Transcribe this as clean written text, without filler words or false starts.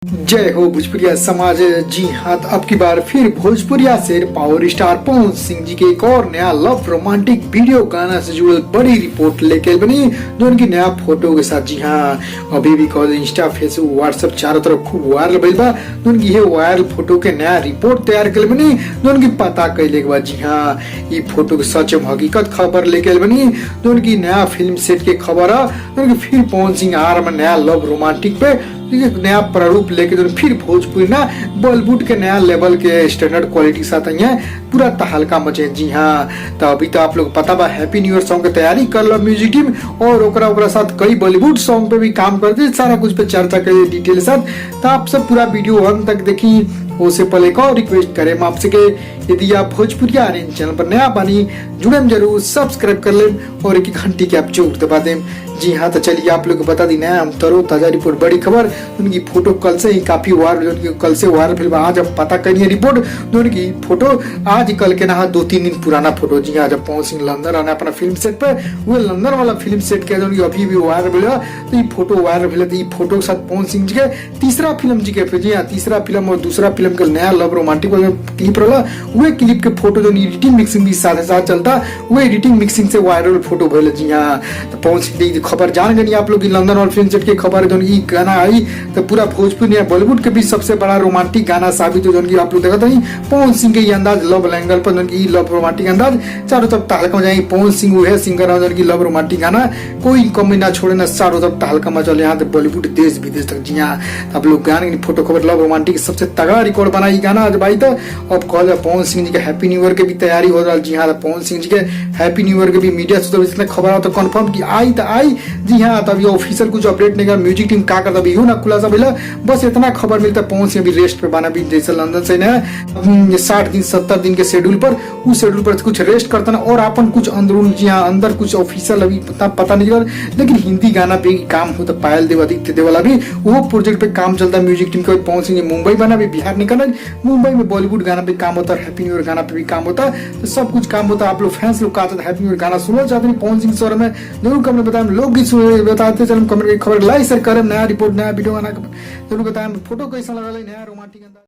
जय हो भोजपुरिया समाज। जी हाँ, तो अब की बार फिर भोजपुरिया से पावर स्टार पवन सिंह जी के एक और नया लव रोमांटिक वीडियो गाना से जुड़ल बड़ी रिपोर्ट लेके बनी, जो उनकी नया फोटो के साथ। जी हाँ, अभी भी कॉल इंस्टा फेसबुक व्हाट्सएप चारों तरफ खूब वायरल भइल बा। जो उनकी ये वायरल फोटो के नया रिपोर्ट तैयार कर बनी, जो उनकी पता कैले के बाद। जी हाँ, ये फोटो के सच में हकीकत खबर लेके बनी, जो उनकी नया फिल्म सेट के खबर है। उनकी फिर पवन सिंह आ रहा नया लव रोमांटिक पे नया प्रारूप लेके जो फिर भोजपुरी ना बॉलीवुड के नया लेवल के स्टैंडर्ड क्वालिटी के साथ आई है, पूरा तहलका मचे। जी हाँ, तो अभी तो आप लोग पता बा हैप्पी न्यू ईयर सॉन्ग की तैयारी कर लो म्यूजिक टीम, और ओकरा साथ कई बॉलीवुड सॉन्ग पे भी काम करते, सारा कुछ पे चर्चा करिए डिटेल साथ। तो आप सब पूरा वीडियो अंत तक देखी। उससे पहले एक और रिक्वेस्ट करें आपसे कि यदि आप भोजपुरिया आर्यन चैनल पर नया बनी जुड़े जरूर सब्सक्राइब कर लें और एक घंटी की आप जरूर दबा दें। जी हाँ, तो चलिए आप लोग को बता दी नया हम तरो ताजा रिपोर्ट बड़ी खबर। उनकी फोटो कल से ही काफी वायरल, कल से वायरल फिल्म आज हम पता करिए रिपोर्ट। जो उनकी फोटो आज कल के ना 2-3 दिन पुराना फोटो। जी हाँ, जब पवन सिंह लंदन आना अपना फिल्म सेट पे, वो लंदन वाला फिल्म सेट के जो अभी भी वायरल मिला। तो ये फोटो वायरल मिला, तो ये फोटो के साथ पवन सिंह जी के तीसरा फिल्म जी के। जी हाँ, तीसरा फिल्म और दूसरा फिल्म के नया लव रोमांटिक क्लिप रहा। वही क्लिप के फोटो जो एडिटिंग मिक्सिंग भी साथ साथ चलता, वो एडिटिंग मिक्सिंग से वायरल फोटो भले। जी हाँ, तो पवन सिंह जी खबर जान गई आप लोग, लंदन और फिल्म सेट की खबर जो गाना आई तो पूरा भोजपुरी या बॉलीवुड के भी सबसे बड़ा रोमांटिक गाना साबित हो। जो आप लोग देखा था पवन सिंह के अंदाज लव एंगल पर, लव रोमांटिक अंदाज चारों तरफ तहलका जाए। पवन सिंह वो है सिंगर है जो लव रोमांटिक गाना कोई कमी ना छोड़े ना, चारों तरफ तहलका मचल यहाँ तक बॉलीवुड देश विदेश तक। जी हाँ, आप लोग गाने की फोटो खबर लव रोमांटिक सबसे तगड़ा रिकॉर्ड बना गाना आज भाई। तो अब कॉल पवन सिंह जी के हैप्पी न्यू ईयर के भी तैयारी हो रहा। जी हाँ, पवन सिंह जी के हैप्पी न्यू ईयर के भी मीडिया से तो खबर हो तो कंफर्म की आई तो आई। जी हाँ, तब ये ऑफिशियल कुछ अपडेट नहीं कर म्यूजिक टीम का करता भी हो ना खुलासा मिला, बस इतना खबर मिलता पवन सिंह भी रेस्ट पे बना भी, जैसे लंदन से ना 60 दिन 70 दिन के शेड्यूल पर, उस शेड्यूल पर कुछ रेस्ट करता ना और अपन कुछ अंदरून। जी हाँ, अंदर कुछ ऑफिशियल अभी पता नहीं चल, लेकिन हिंदी गाना पे काम होता। पायल देव आदित्य देवला भी वो प्रोजेक्ट पे काम चलता म्यूजिक टीम का। पवन सिंह मुंबई बना भी, बिहार निकलना, मुंबई में बॉलीवुड गाना पे काम होता, हैप्पी न्यू ईयर गाना पे भी काम होता, तो सब कुछ काम होता। आप लोग फैंस लोग कहते हैप्पी न्यू ईयर गाना सुनना चाहते हैं पवन सिंह सर में, जरूर कमेंट बताएं। लोग बताते चलो कमेंट खबर लाइक शेयर करें। नया रिपोर्ट नया वीडियो गाना जरूर बताएं। फोटो कैसा लगा नया रोमांटिक